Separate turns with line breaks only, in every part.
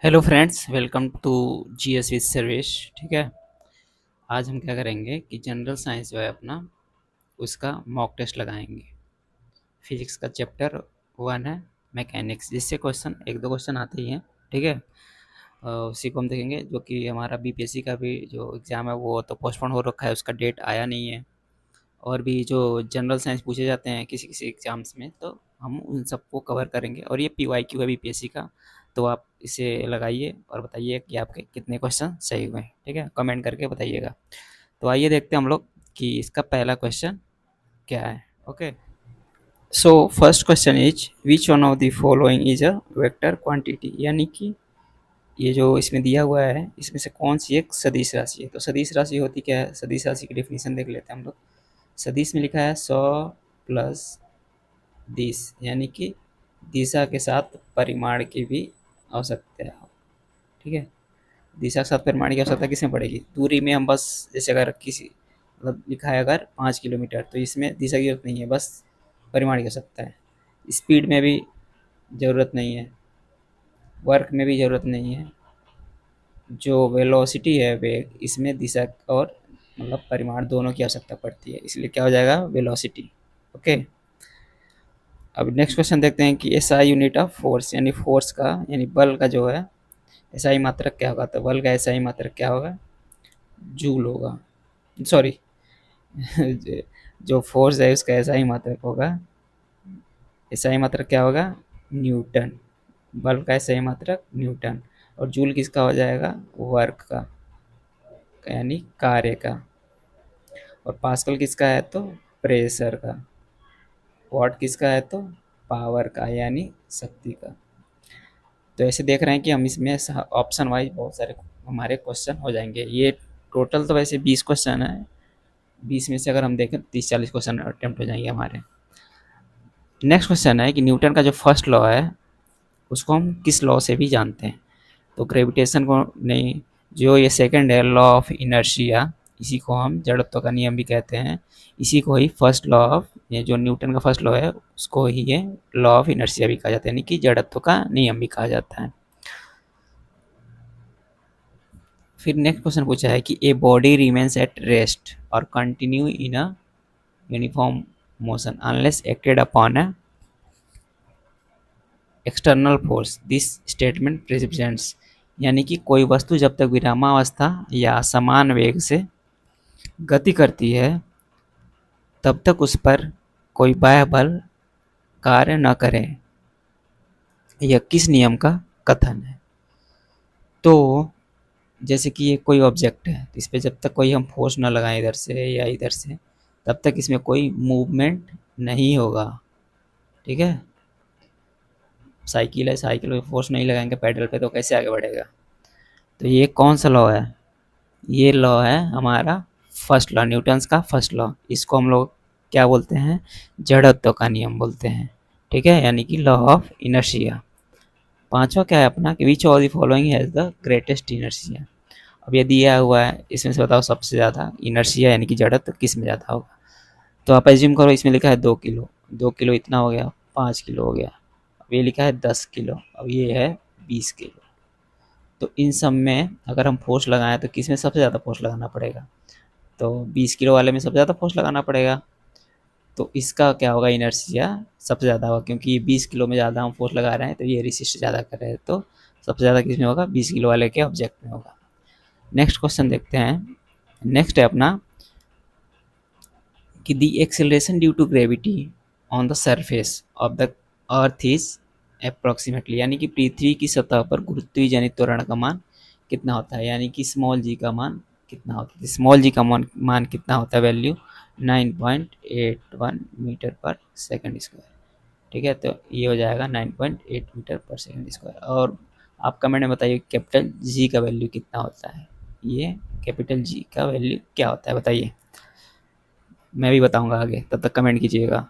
Hello friends, welcome to GS with Sarvesh. ठीक है। आज हम क्या करेंगे कि जनरल साइंस जो है अपना, उसका मॉक टेस्ट लगाएंगे। फिजिक्स का चैप्टर 1 है मैकेनिक्स, जिससे क्वेश्चन एक दो क्वेश्चन आते ही हैं। ठीक है। उसी को हम देखेंगे, जो कि हमारा बीपीएससी का भी जो एग्ज़ाम है वो तो पोस्टपोन हो रखा है, उसका डेट आया नहीं है। और भी जो जनरल साइंस पूछे जाते हैं किसी किसी एग्ज़ाम्स में, तो हम उन सबको कवर करेंगे। और ये पीवाईक्यू है बीपीएससी का, तो आप इसे लगाइए और बताइए कि आपके कितने क्वेश्चन सही हुए हैं। ठीक है, कमेंट करके बताइएगा। तो आइए देखते हैं हम लोग कि इसका पहला क्वेश्चन क्या है। Okay. So first question is which one of the following is a vector quantity, यानी कि ये जो इसमें दिया हुआ है इसमें से कौन सी एक सदिश राशि है। तो सदिश राशि होती क्या है, सदिश राशि की डेफिनेशन देख लेते हैं हम लोग। सदिश में लिखा है 100 प्लस दिश, यानी कि दिशा के साथ परिमाण की भी आवश्यकता है। ठीक है। दिशा के साथ परिमाण की आवश्यकता किसमें पड़ेगी, दूरी में हम बस, जैसे अगर किसी मतलब लिखा है अगर 5 किलोमीटर, तो इसमें दिशा की जरूरत नहीं है, बस परिमाण की आवश्यकता है। स्पीड में भी ज़रूरत नहीं है, वर्क में भी ज़रूरत नहीं है। जो वेलोसिटी है वेग, इसमें दिशा और मतलब परिमाण दोनों की आवश्यकता पड़ती है, इसलिए क्या हो जाएगा, वेलोसिटी। ओके। अब नेक्स्ट क्वेश्चन देखते हैं कि एसआई यूनिट ऑफ फोर्स, यानी फोर्स का यानी बल का जो है एसआई मात्रक क्या होगा। तो बल का एसआई मात्रक क्या होगा, जूल होगा। सॉरी, जो फोर्स है उसका एसआई मात्रक होगा, एसआई मात्रक क्या होगा, न्यूटन। बल का एसआई मात्रक न्यूटन। और जूल किसका हो जाएगा, वर्क का, यानी कार्य का। और पास्कल किसका है, तो प्रेशर का। वॉट किसका है, तो पावर का, यानी शक्ति का। तो ऐसे देख रहे हैं कि हम इसमें ऑप्शन वाइज बहुत सारे हमारे क्वेश्चन हो जाएंगे। ये टोटल तो वैसे 20 क्वेश्चन है, 20 में से अगर हम देखें 30-40 क्वेश्चन अटेम्प्ट हो जाएंगे हमारे। नेक्स्ट क्वेश्चन है कि न्यूटन का जो फर्स्ट लॉ है उसको हम किस लॉ से भी जानते हैं। तो ग्रेविटेशन को नहीं, जो ये सेकंड है लॉ ऑफ इनर्शिया, इसी को हम जड़त्व का नियम भी कहते हैं। इसी को ही फर्स्ट लॉ ऑफ, ये जो न्यूटन का फर्स्ट लॉ है उसको ही ये लॉ ऑफ इनर्शिया भी कहा जाता है, यानी कि जड़त्व का नियम भी कहा जाता है। फिर नेक्स्ट क्वेश्चन पूछा है कि a body remains at rest और continue in a uniform motion unless acted upon a external force this statement represents, यानी कि कोई वस्तु जब तक विरामावस्था या समान वेग से गति करती है तब तक उस पर कोई बाह्य बल कार्य न करे, यह किस नियम का कथन है। तो जैसे कि ये कोई ऑब्जेक्ट है, तो इस पर जब तक कोई हम फोर्स ना लगाएं इधर से या इधर से, तब तक इसमें कोई मूवमेंट नहीं होगा। ठीक है। साइकिल है, साइकिल में फोर्स नहीं लगाएंगे पैडल पे तो कैसे आगे बढ़ेगा। तो ये कौन सा लॉ है, ये लॉ है हमारा फर्स्ट लॉ, न्यूटन्स का फर्स्ट लॉ। इसको हम लोग क्या बोलते हैं, जड़त्व का नियम बोलते हैं। ठीक है, यानी कि लॉ ऑफ इनर्शिया। पांचवा क्या है अपना कि which of the following has the greatest inertia. अब ये दिया हुआ है, इसमें से बताओ सबसे ज़्यादा इनर्शिया यानी कि जड़त्व किस में ज़्यादा होगा। तो आप एज्यूम करो इसमें लिखा है 2 किलो, 2 किलो इतना हो गया, 5 किलो हो गया। अब ये लिखा है 10 किलो, अब ये है 20 किलो। तो इन सब में अगर हम फोर्स लगाएं तो किस में सबसे ज़्यादा फोर्स लगाना पड़ेगा, तो 20 किलो वाले में सबसे ज़्यादा फोर्स लगाना पड़ेगा। तो इसका क्या होगा, इनर्शिया सबसे ज़्यादा होगा, क्योंकि ये 20 किलो में ज़्यादा हम फोर्स लगा रहे हैं तो ये रेसिस्ट ज़्यादा कर रहे हैं, तो सबसे ज़्यादा किस में होगा, 20 किलो वाले के ऑब्जेक्ट में होगा। नेक्स्ट क्वेश्चन देखते हैं। नेक्स्ट है अपना कि the acceleration due to gravity on the surface of the earth is approximately, यानी कि पृथ्वी की सतह पर गुरुत्वीय जनित त्वरण का मान कितना होता है, यानी कि स्मॉल जी का मान कितना होता है। स्मॉल जी का मान कितना होता है, वैल्यू 9.81 मीटर पर सेकंड स्क्वायर। ठीक है, तो ये हो जाएगा 9.8 मीटर पर सेकंड स्क्वायर। और आप कमेंट में बताइए कैपिटल जी का वैल्यू कितना होता है, ये कैपिटल जी का वैल्यू क्या होता है बताइए। मैं भी बताऊंगा आगे, तब तक कमेंट कीजिएगा।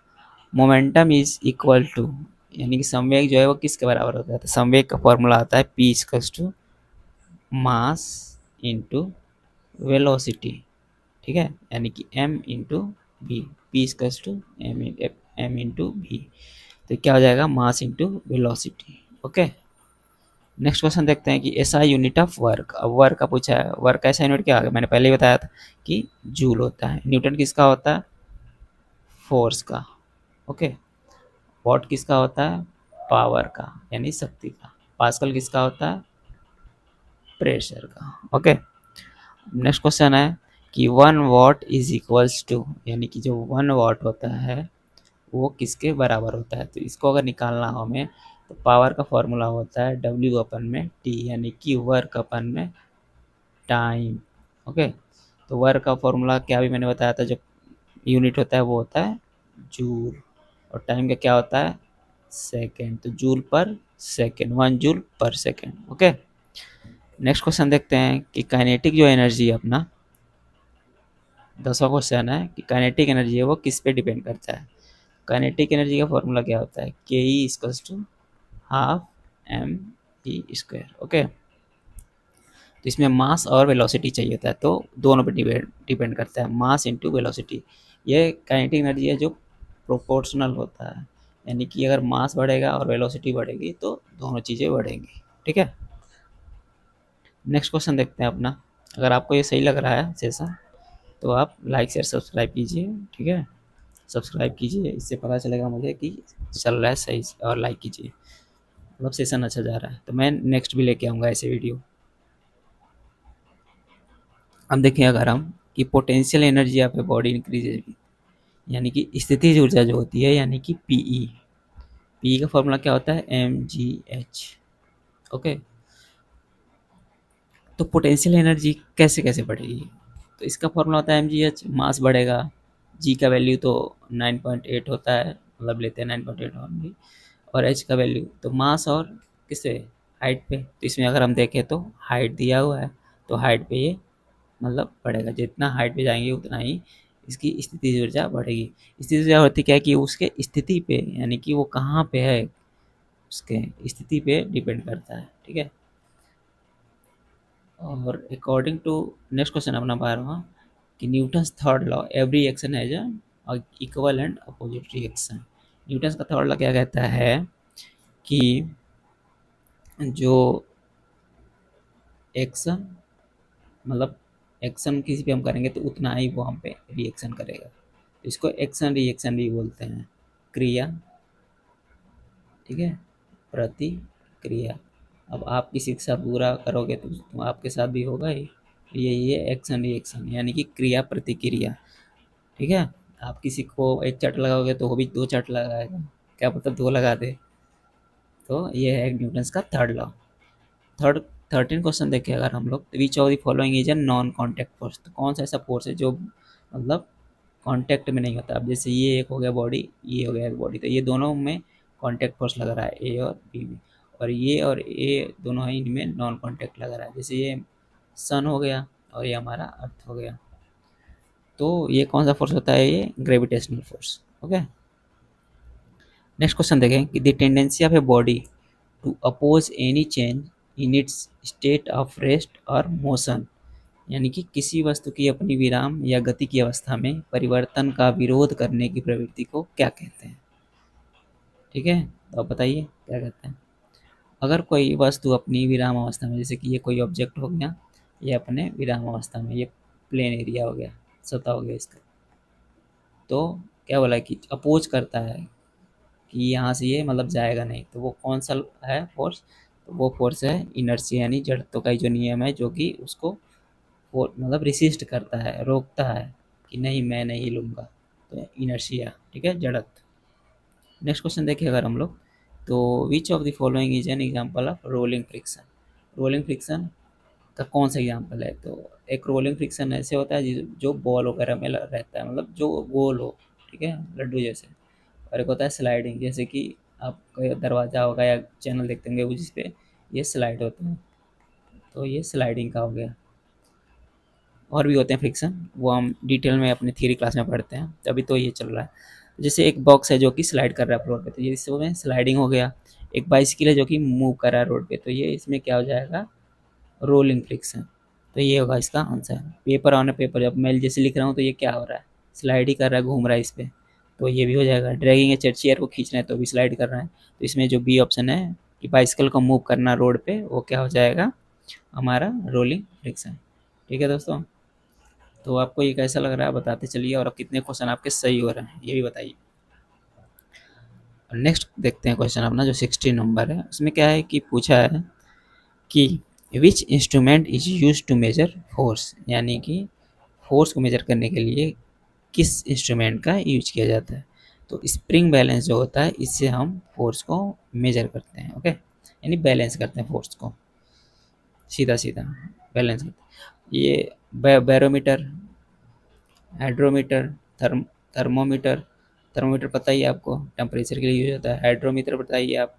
मोमेंटम इज इक्वल टू, यानी कि संवेग जो है वो किसके बराबर होता है, तो संवेग का फॉर्मूला आता है P equals to mass into velocity. ठीक है, यानी कि M into V, P equals to M into V. तो क्या हो जाएगा, mass into velocity. Okay. Next question देखते हैं कि ऐसा यूनिट ऑफ वर्क। अब वर्क का पूछा है, वर्क का ऐसा यूनिट क्या होगा, मैंने पहले ही बताया था कि जूल होता है। न्यूटन किसका होता है, फोर्स का। ओके। वॉट किसका होता है, पावर का यानी शक्ति का। पास्कल किसका होता है, प्रेशर का। ओके। नेक्स्ट क्वेश्चन है कि 1 वॉट इज इक्वल्स टू, यानी कि जो 1 वॉट होता है वो किसके बराबर होता है। तो इसको अगर निकालना हो हमें, तो पावर का फॉर्मूला होता है W अपन में T, यानी कि वर्क अपन में टाइम। ओके। तो वर्क का फॉर्मूला क्या भी मैंने बताया था, जो यूनिट होता है वो होता है जूल, और टाइम का क्या होता है, सेकेंड। तो जूल पर सेकेंड, 1 जूल पर सेकेंड। ओके। नेक्स्ट क्वेश्चन देखते हैं कि काइनेटिक जो एनर्जी है अपना, 10वां क्वेश्चन है कि काइनेटिक एनर्जी है वो किस पे डिपेंड करता है। काइनेटिक एनर्जी का फॉर्मूला क्या होता है, K E equals to half M E square. Okay. तो इसमें मास और वेलोसिटी चाहिए होता है, तो दोनों पे डिपेंड डिपेंड करता है, मास इंटू वेलोसिटी। ये काइनेटिक एनर्जी है जो प्रोपोर्शनल होता है, यानी कि अगर मास बढ़ेगा और वेलोसिटी बढ़ेगी तो दोनों चीज़ें बढ़ेंगी। ठीक है। नेक्स्ट क्वेश्चन देखते हैं अपना। अगर आपको ये सही लग रहा है सेशन, तो आप लाइक शेयर सब्सक्राइब कीजिए। ठीक है, सब्सक्राइब कीजिए, इससे पता चलेगा मुझे कि चल रहा है सही से, और लाइक कीजिए, मतलब सेशन अच्छा जा रहा है, तो मैं नेक्स्ट भी लेके आऊँगा ऐसे वीडियो। अब देखिए अगर हम कि potential energy of a body increases, यानी कि स्थितिज ऊर्जा जो होती है, यानी कि पीई। पीई का फॉर्मूला क्या होता है, mgh। ओके। तो पोटेंशियल एनर्जी कैसे कैसे बढ़ेगी, तो इसका फॉर्मूला होता है mgh, मास बढ़ेगा, जी का वैल्यू तो 9.8 होता है, मतलब लेते हैं 9.8 ओनली, और एच का वैल्यू तो मास और किससे, हाइट पे। तो इसमें अगर हम देखें तो हाइट दिया हुआ है, तो हाइट पे ये मतलब बढ़ेगा, जितना हाइट पे जाएंगे उतना ही इसकी स्थिति ऊर्जा बढ़ेगी। स्थिति ऊर्जा होती क्या है कि उसके स्थिति पे, यानी कि वो कहाँ पे है, उसके स्थिति पे डिपेंड करता है। ठीक है। और अकॉर्डिंग टू नेक्स्ट क्वेश्चन अपना 12वां, कि Newton's third law, every action has a equal and opposite reaction. Newton's का थर्ड लॉ क्या कहता है कि जो एक्शन, मतलब एक्शन किसी पे हम करेंगे तो उतना ही वो हम पे रिएक्शन करेगा। तो इसको एक्शन रिएक्शन भी बोलते हैं, क्रिया, ठीक है, प्रतिक्रिया। अब आप किसी के साथ बुरा करोगे तो आपके साथ भी होगा ही, ये एक्शन रिएक्शन यानी कि क्रिया प्रतिक्रिया। ठीक है। आप किसी को एक चट लगाओगे तो वो भी 2 चट लगाएगा, क्या पता 2 लगा दे। तो ये है न्यूटन्स का थर्ड लॉ। थर्ड 13 क्वेश्चन देखें अगर हम लोग, विच of the following is a non contact force. तो कौन सा ऐसा फोर्स है जो मतलब कांटेक्ट में नहीं होता। अब जैसे ये एक हो गया बॉडी, ये हो गया एक बॉडी, तो ये दोनों में कांटेक्ट फोर्स लग रहा है ए और बी में, और ए दोनों ही इनमें नॉन कांटेक्ट लग रहा है। जैसे ये सन हो गया और ये हमारा अर्थ हो गया, तो ये कौन सा फोर्स होता है, ये gravitational force. Okay. Next question देखें कि the tendency of a body to oppose any change in its state of rest और मोशन, यानी कि किसी वस्तु की अपनी विराम या गति की अवस्था में परिवर्तन का विरोध करने की प्रवृत्ति को क्या कहते हैं। ठीक है, तो आप बताइए क्या कहते हैं। अगर कोई वस्तु अपनी विराम अवस्था में, जैसे कि ये कोई ऑब्जेक्ट हो गया, ये अपने विराम अवस्था में, ये प्लेन एरिया हो गया, सतह हो गया इसका, तो क्या बोला कि अपोज करता है कि यहाँ से ये मतलब जाएगा नहीं, तो वो कौन सा है फोर्स, तो वो फोर्स है इनर्शिया, यानी जड़त्व का ही जो नियम है जो कि उसको वो मतलब रिसिस्ट करता है, रोकता है कि नहीं मैं नहीं लूँगा, तो इनर्शिया। ठीक है, जड़त्व। नेक्स्ट क्वेश्चन देखिए अगर हम लोग, तो विच of the following is an example of rolling friction. Rolling friction का कौन सा एग्जांपल है, तो एक रोलिंग फ्रिक्शन ऐसे होता है जो बॉल वगैरह में रहता है, मतलब जो गोल हो, ठीक है, लड्डू जैसे। और एक होता है स्लाइडिंग, जैसे कि आप कोई दरवाज़ा होगा या चैनल देखते होंगे वो जिस पे ये स्लाइड होता है, तो ये स्लाइडिंग का हो गया। और भी होते हैं फ्रिक्शन, वो हम डिटेल में अपने थियरी क्लास में पढ़ते हैं, अभी तो ये चल रहा है। जैसे एक बॉक्स है जो कि स्लाइड कर रहा है फ्लोर पे, तो ये इसमें स्लाइडिंग हो गया। एक बाइसिकल है जो कि मूव कर रहा है रोड पे, तो ये इसमें क्या हो जाएगा, रोलिंग फ्रिक्शन। तो ये होगा इसका आंसर। पेपर ऑन पेपर, जब मैं जैसे लिख रहा हूँ तो ये क्या हो रहा है, स्लाइड ही कर रहा है, घूम रहा है इस पर, तो ये भी हो जाएगा। ड्रैगिंग है, चेयर को खींचना है तो भी स्लाइड कर रहा है, तो इसमें जो बी ऑप्शन है कि बाइसिकल को मूव करना रोड पे, वो क्या हो जाएगा, हमारा रोलिंग फ्रिक्शन। ठीक है दोस्तों, तो आपको ये कैसा लग रहा है बताते चलिए, और कितने क्वेश्चन आपके सही हो रहे हैं ये भी बताइए। नेक्स्ट देखते हैं क्वेश्चन अपना जो 60 नंबर है, उसमें क्या है कि पूछा है कि which instrument is use to measure force, यानी कि फोर्स को मेजर करने के लिए किस इंस्ट्रूमेंट का यूज किया जाता है। तो स्प्रिंग बैलेंस जो होता है, इससे हम फोर्स को मेजर करते हैं। ओके, यानी बैलेंस करते हैं फोर्स को, सीधा सीधा बैलेंस करते हैं। ये बैरोमीटर, हाइड्रोमीटर, थर्मोमीटर, थर्मोमीटर पता ही है आपको, टेम्परेचर के लिए यूज होता है। हाइड्रोमीटर बताइए आप,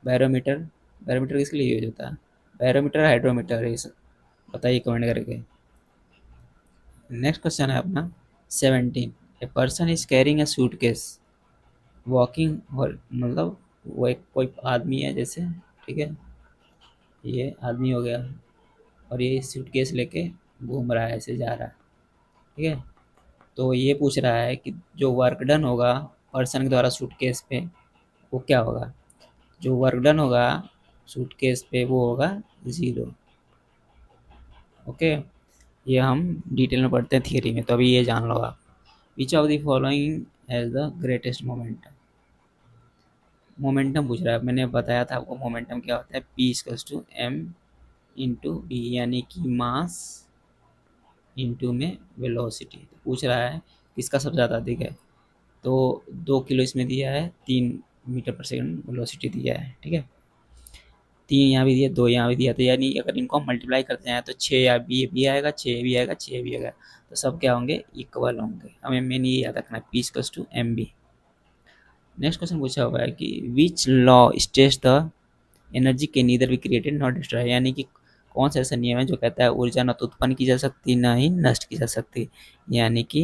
बैरोमीटर, बैरोमीटर किसके लिए यूज होता है, बैरोमीटर हाइड्रोमीटर, ये सब बताइए कमेंट करके। नेक्स्ट क्वेश्चन है अपना 17, a person is carrying a suitcase walking, और मतलब वो एक कोई आदमी है जैसे, ठीक है, ये आदमी हो गया, और ये सूटकेस लेके घूम रहा है, ऐसे जा रहा है। ठीक है, तो ये पूछ रहा है कि जो वर्क डन होगा पर्सन के द्वारा सूटकेस पे, वो क्या होगा। जो वर्क डन होगा सूटकेस पे वो होगा 0। ओके, ये हम डिटेल में पढ़ते हैं थियरी में, तो अभी ये जान लो आप। विच of the following has the greatest momentum, momentum पूछ रहा है। मैंने बताया था आपको मोमेंटम क्या होता है, P equals to M into V, यानी कि मास इंटू में वेलोसिटी। तो पूछ रहा है किसका सबसे ज़्यादा अधिक है, तो 2 किलो इसमें दिया है, 3 मीटर पर सेकंड वेलोसिटी दिया है। ठीक है, 3 यहाँ भी दिया, 2 यहाँ भी दिया, तो यानी अगर इनको हम मल्टीप्लाई करते हैं तो 6 या भी आएगा, 6 भी आएगा, 6 भी आएगा, तो सब क्या होंगे, इक्वल होंगे। हमें मेन ये याद रखना है, P equals to M B. Next question पूछा हुआ है कि which law states the energy can neither be created not destroy, यानी कि कौन सा ऐसा नियम है जो कहता है ऊर्जा न तो उत्पन्न की जा सकती ना ही नष्ट की जा सकती। यानी कि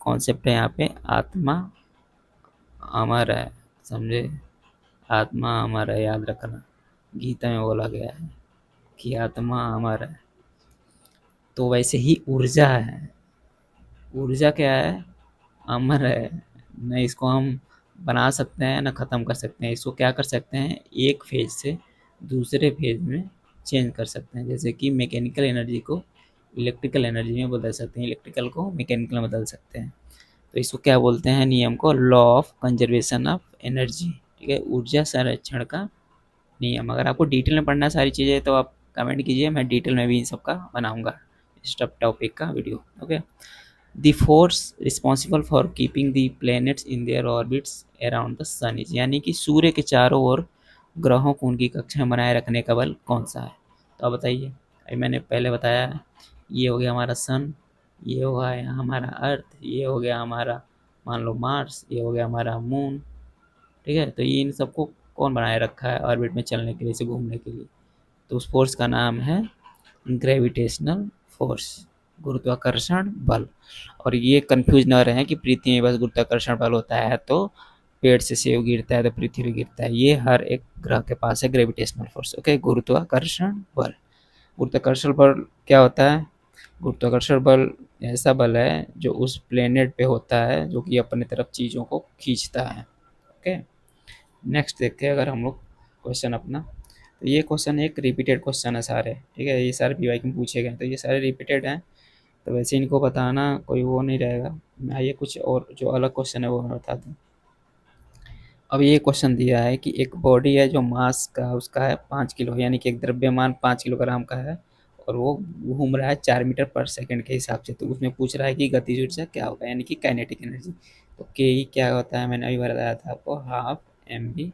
कॉन्सेप्ट है यहाँ पे आत्मा अमर है, समझे, आत्मा अमर है, याद रखना, गीता में बोला गया है कि आत्मा अमर है। तो वैसे ही ऊर्जा है, ऊर्जा क्या है, अमर है। न इसको हम बना सकते हैं न ख़त्म कर सकते हैं, इसको क्या कर सकते हैं, एक फेज से दूसरे फेज में चेंज कर सकते हैं। जैसे कि मैकेनिकल एनर्जी को इलेक्ट्रिकल एनर्जी में बदल सकते हैं, इलेक्ट्रिकल को मैकेनिकल में बदल सकते हैं। तो इसको क्या बोलते हैं, नियम को law of conservation of energy. ठीक है, ऊर्जा संरक्षण का नियम। अगर आपको डिटेल में पढ़ना है सारी चीज़ें तो आप कमेंट कीजिए, मैं डिटेल में भी इन सब का बनाऊंगा इस टॉपिक का video. Okay, the force responsible for keeping the planets in their orbits around the sun is, यानी कि सूर्य के चारों ओर ग्रहों को उनकी कक्षा में बनाए रखने का बल कौन सा है। तो आप बताइए, अभी मैंने पहले बताया है, ये हो गया हमारा सन, ये हो गया हमारा अर्थ, ये हो गया हमारा मान लो मार्स, ये हो गया हमारा मून। ठीक है, तो ये इन सबको कौन बनाए रखा है ऑर्बिट में चलने के लिए, से घूमने के लिए। तो उस फोर्स का नाम है ग्रेविटेशनल फोर्स, गुरुत्वाकर्षण बल। और ये कंफ्यूज ना रहे कि पृथ्वी में बस गुरुत्वाकर्षण बल होता है तो पेड़ से सेब गिरता है तो पृथ्वी गिरता है, ये हर एक ग्रह के पास है ग्रेविटेशनल फोर्स। ओके, गुरुत्वाकर्षण बल। गुरुत्वाकर्षण बल क्या होता है, गुरुत्वाकर्षण बल ऐसा बल है जो उस प्लेनेट पे होता है जो कि अपने तरफ चीज़ों को खींचता है। ओके, नेक्स्ट देखते हैं अगर हम लोग क्वेश्चन अपना, तो ये क्वेश्चन एक रिपीटेड क्वेश्चन है सारे। ठीक है, ये सारे पीवाई में पूछे गए, तो ये सारे रिपीटेड हैं, तो वैसे इनको बताना कोई वो नहीं रहेगा। मैं आइए कुछ और जो अलग क्वेश्चन है वो मैं बता दूँ। अब ये क्वेश्चन दिया है कि एक बॉडी है जो मास का उसका है 5 किलो, यानी कि एक द्रव्यमान 5 किलोग्राम का है, और वो घूम रहा है 4 मीटर पर सेकंड के हिसाब से। तो उसमें पूछ रहा है कि गतिज ऊर्जा क्या होगा, यानी कि काइनेटिक एनर्जी। तो के ई क्या होता है, मैंने अभी बताया था आपको, half M B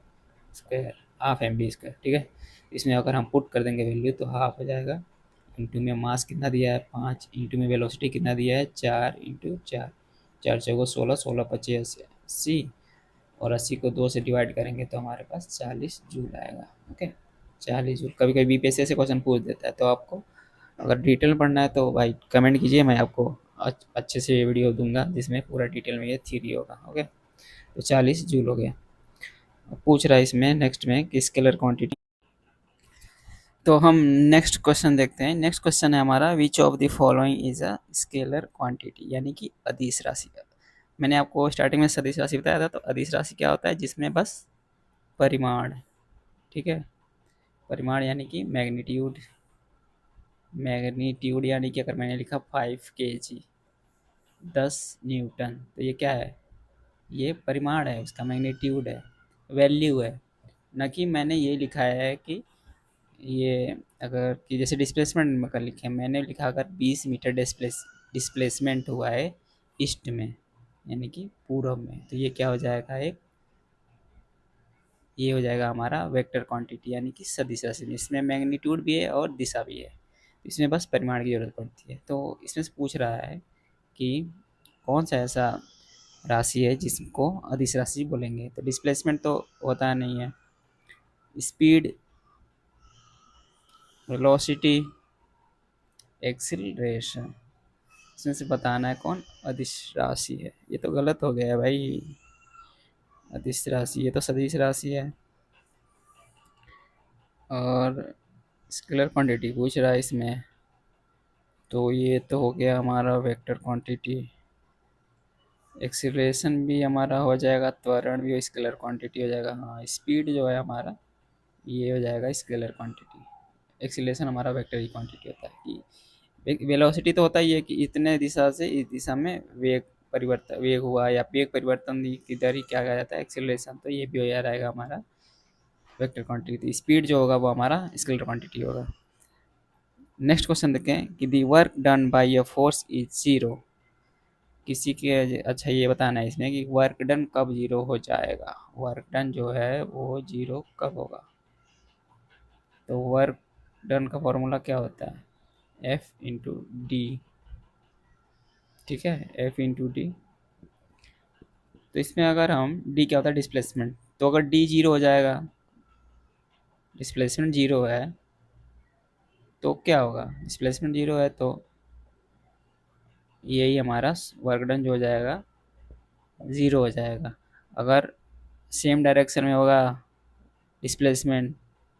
square, half M B square. ठीक है, इसमें अगर हम पुट कर देंगे वैल्यू तो हाफ हो जाएगा, इंटू में मास कितना दिया है 5, इंटू में वेलोसिटी कितना दिया है 4, इंटू 4, 4 × 4 = 16, 16 × 5 = 80, और 80 को 2 से डिवाइड करेंगे तो हमारे पास 40 जूल आएगा। Okay, 40 joule. कभी कभी बीपीएससी ऐसे क्वेश्चन पूछ देता है, तो आपको अगर डिटेल पढ़ना है तो भाई कमेंट कीजिए, मैं आपको अच्छे से वीडियो दूंगा जिसमें पूरा डिटेल में ये थ्योरी होगा। ओके, तो 40 जूल हो गया। पूछ रहा है इसमें नेक्स्ट में कि स्केलर क्वांटिटी, तो हम नेक्स्ट क्वेश्चन देखते हैं। नेक्स्ट क्वेश्चन है हमारा, विच of the following is a scalar quantity, यानी कि अदिश राशि। मैंने आपको स्टार्टिंग में सदिश राशि बताया था, तो अदिश राशि क्या होता है, जिसमें बस परिमाण, ठीक है। परिमाण यानी कि मैग्नीट्यूड, मैग्नीट्यूड यानी कि अगर मैंने लिखा 5 kg, 10 न्यूटन, तो ये क्या है, ये परिमाण है, उसका मैग्नीट्यूड है, वैल्यू है। ना कि मैंने ये लिखा है कि ये अगर कि जैसे डिस्प्लेसमेंट में कर लिखे, मैंने लिखा अगर 20 मीटर डिस्प्लेसमेंट हुआ है ईस्ट में यानी कि पूरब में, तो ये क्या हो जाएगा, एक ये हो जाएगा हमारा वेक्टर क्वांटिटी यानी कि सदिश राशि। इसमें मैग्नीट्यूड भी है और दिशा भी है, इसमें बस परिमाण की जरूरत पड़ती है। तो इसमें से पूछ रहा है कि कौन सा ऐसा राशि है जिसको अदिश राशि बोलेंगे। तो डिस्प्लेसमेंट तो होता नहीं है, स्पीड, वेलोसिटी, एक्सिलरेशन, इसमें से बताना है कौन अदिश राशि है। ये तो गलत हो गया है भाई, अदिश राशि ये तो सदिश राशि है। और स्केलर क्वांटिटी पूछ रहा है इसमें, तो ये तो हो गया हमारा वेक्टर क्वांटिटी। एक्सीलरेशन भी हमारा हो जाएगा, त्वरण भी स्केलर क्वांटिटी हो जाएगा। हाँ, स्पीड जो है हमारा ये हो जाएगा स्केलर क्वांटिटी। एक्सीलरेशन हमारा वेक्टर की क्वांटिटी होता है कि वेलोसिटी तो होता ही है कि इतने दिशा से इस दिशा में वेग परिवर्तन, वेग हुआ या वेग परिवर्तन की दर ही क्या कहा जाता है, एक्सीलरेशन। तो ये भी हो जाएगा हमारा वेक्टर क्वांटिटी। स्पीड जो होगा वो हमारा स्केलर क्वांटिटी होगा। नेक्स्ट क्वेश्चन देखें कि the work done by a force is zero. किसी के, अच्छा ये बताना है इसमें कि वर्क डन कब जीरो हो जाएगा, वर्क डन जो है वो जीरो कब होगा। तो वर्क डन का फॉर्मूला क्या होता है, एफ इंटू डी। ठीक है, एफ इंटू डी। तो इसमें अगर हम डी क्या होता है, डिस्प्लेसमेंट, तो अगर डी जीरो हो जाएगा, डिस्प्लेसमेंट जीरो है, तो क्या होगा, डिस्प्लेसमेंट जीरो है तो यही हमारा वर्क डन जो हो जाएगा ज़ीरो हो जाएगा। अगर सेम डायरेक्शन में होगा डिस्प्लेसमेंट,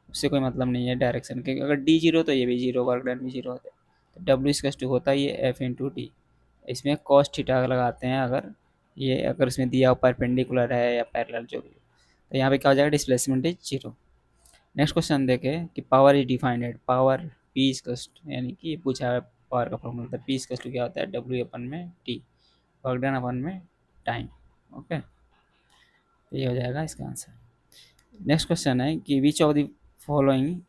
उससे कोई मतलब नहीं है डायरेक्शन के। अगर डी जीरो तो ये भी जीरो, वर्क डन भी जीरो होता है। तो डब्ल्यू इसका टू होता है ये एफ इंटू डी। इसमें कॉस थीटा लगाते हैं, अगर ये अगर इसमें दिया हो परपेंडिकुलर है या पैरेलल जो भी, तो यहाँ पे क्या हो जाएगा, displacement is zero. Next question देखें कि power is defined, power P is यानी कि पूछा है पावर का फॉर्मूला, तो पी इज क्या होता है, डब्ल्यू अपन में टी, वर्क डन अपन में टाइम। ओके, तो ये हो जाएगा इसका आंसर। नेक्स्ट क्वेश्चन है कि which of the following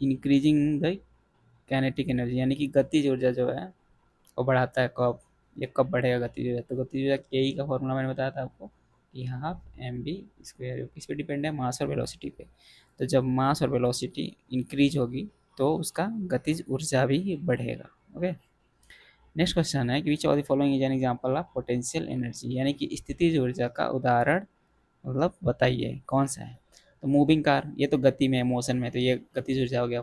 increasing the kinetic energy, यानी कि गतिज ऊर्जा जो है वो बढ़ाता है कब, ये कब बढ़ेगा गतिज ऊर्जा। तो गतिज ऊर्जा के ई का फॉर्मूला मैंने बताया था आपको कि हाफ एम बी स्क्वायर, किस पे डिपेंड है, मास और वेलोसिटी पे। तो जब मास और वेलोसिटी इंक्रीज होगी तो उसका गतिज ऊर्जा भी बढ़ेगा। ओके, नेक्स्ट क्वेश्चन है कि which of the following is an example of potential energy, यानी कि स्थितिज ऊर्जा का उदाहरण मतलब बताइए कौन सा है। तो मूविंग कार, ये तो गति में, मोशन में, तो ये गतिज ऊर्जा हो गया।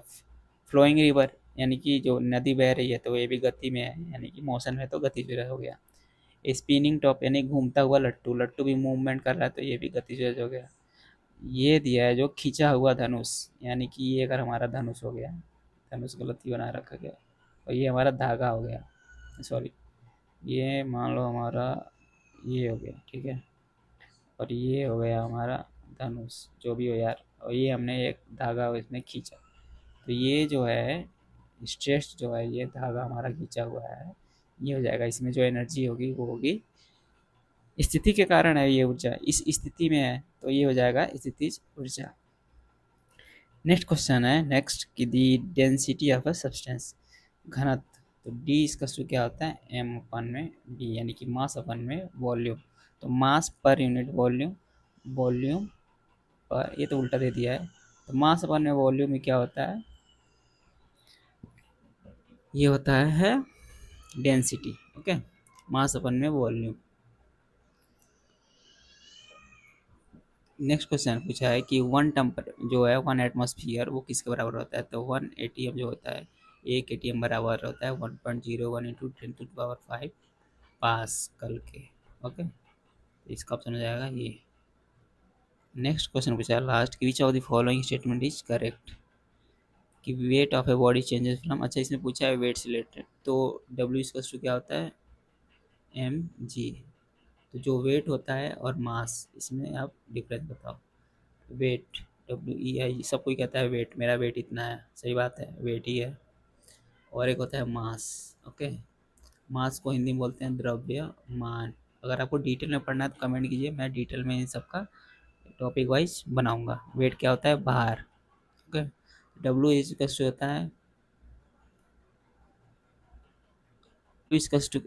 फ्लोइंग रिवर, यानी कि जो नदी बह रही है तो ये भी गति में है, यानी कि मोशन में, तो गतिज ऊर्जा हो गया। स्पिनिंग टॉप यानी घूमता हुआ लट्टू, लट्टू भी मूवमेंट कर रहा है तो ये भी गतिज ऊर्जा हो गया। ये दिया है जो खींचा हुआ धनुष, यानी कि ये अगर हमारा धनुष हो गया, धनुष गलत ही बना रखा गया, और ये हमारा धागा हो गया, सॉरी, ये मान लो हमारा ये हो गया, ठीक है, और ये हो गया हमारा धनुष, जो भी हो यार, और ये हमने एक धागा इसमें खींचा, तो ये जो है स्ट्रेस जो है, ये धागा हमारा खींचा हुआ है, ये हो जाएगा। इसमें जो एनर्जी होगी वो होगी स्थिति के कारण है, ये ऊर्जा इस स्थिति में है तो ये हो जाएगा स्थितिज ऊर्जा। नेक्स्ट क्वेश्चन है नेक्स्ट कि दी डेंसिटी ऑफ अ सब्सटेंस, घनत्व। तो डी इसका सूत्र क्या होता है, एम अपन में डी, यानी कि मास अपन में वॉल्यूम। तो मास पर यूनिट वॉल्यूम, वॉल्यूम पर, ये तो उल्टा दे दिया है। तो मास अपन में वॉल्यूम में क्या होता है, ये होता है डेंसिटी। ओके, मास अपन में वॉल्यूम। नेक्स्ट क्वेश्चन पूछा है कि वन टेम्पर जो है, वन एटमॉस्फियर वो किसके बराबर होता है। तो 1 ATM जो होता है, 1 ATM बराबर होता है 1.01 इंटू 10⁵ पास्कल के। ओके, इसका ऑप्शन हो जाएगा ये। नेक्स्ट क्वेश्चन पूछा है लास्ट कि which of the following statement is correct, कि weight of a body changes from, अच्छा इसमें पूछा है वेट से रिलेटेड, तो डब्ल्यू इसका क्या होता है, mg। तो जो वेट होता है और मास, इसमें आप डिफरेंस बताओ। वेट WEI, सब कोई कहता है वेट, मेरा वेट इतना है, सही बात है, वेट ही है। और एक होता है मास। ओके, मास को हिंदी में बोलते हैं द्रव्यमान। अगर आपको डिटेल में पढ़ना है तो कमेंट कीजिए, मैं डिटेल में इन सबका टॉपिक वाइज बनाऊंगा। वेट क्या होता है, भार। ओके, डब्ल्यू इज कस्ट होता है,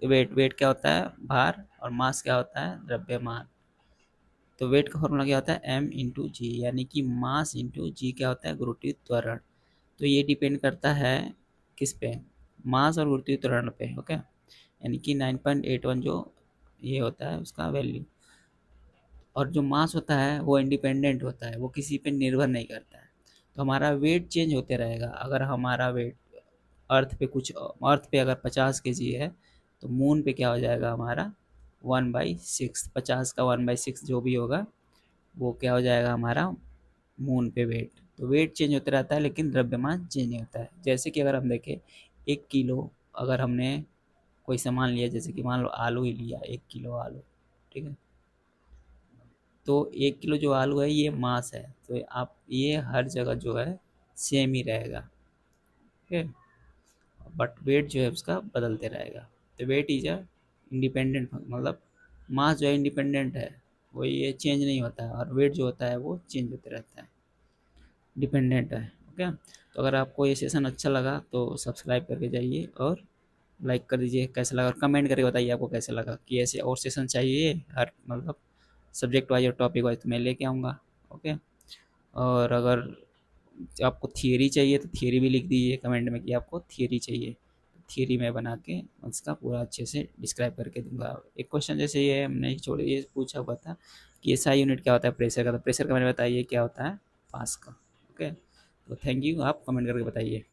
वेट, वेट क्या होता है, भार, और मास क्या होता है, द्रव्यमान। तो वेट का फॉर्मूला क्या होता है, एम इंटू जी, यानी कि मास इंटू जी क्या होता है, गुरुत्वीय त्वरण। तो ये डिपेंड करता है किस पे, मास और गुरुत्वीय त्वरण पे। ओके, यानी कि 9.81 जो ये होता है उसका वैल्यू। और जो मास होता है वो इंडिपेंडेंट होता है, वो किसी पे निर्भर नहीं करता है। तो हमारा वेट चेंज होते रहेगा। अगर हमारा वेट अर्थ पे अगर 50 kg है, तो मून पे क्या हो जाएगा हमारा 1/6, 50 का 1/6 जो भी होगा वो क्या हो जाएगा हमारा मून पे वेट। तो वेट चेंज होता रहता है लेकिन द्रव्यमान चेंज नहीं होता है। जैसे कि अगर हम देखें 1 किलो, अगर हमने कोई सामान लिया, जैसे कि मान लो आलू ही लिया, 1 किलो आलू, ठीक है, तो 1 किलो जो आलू है ये मास है, तो आप ये हर जगह जो है सेम ही रहेगा। ठीक है, बट वेट जो है उसका बदलते रहेगा। तो वेट इज अ इंडिपेंडेंट, मतलब मास जो है इंडिपेंडेंट है, वो ये चेंज नहीं होता है, और वेट जो होता है वो चेंज होते रहता है, डिपेंडेंट है। ओके, तो अगर आपको ये सेशन अच्छा लगा तो सब्सक्राइब करके जाइए और लाइक कर दीजिए। कैसा लगा और कमेंट करके बताइए आपको कैसा लगा, कि ऐसे और सेशन चाहिए हर, मतलब सब्जेक्ट वाइज और टॉपिक वाइज, तो मैं लेके आऊँगा। ओके, और अगर आपको थियरी चाहिए तो थियरी भी लिख दीजिए कमेंट में कि आपको थियरी चाहिए, थियरी में बना के उसका पूरा अच्छे से डिस्क्राइब करके दूंगा। एक क्वेश्चन जैसे ये हमने छोड़े, ये पूछा हुआ था कि एसआई यूनिट क्या होता है प्रेशर का, तो प्रेशर का मैंने बताइए क्या होता है, पास का। ओके, तो थैंक यू, आप कमेंट करके बताइए।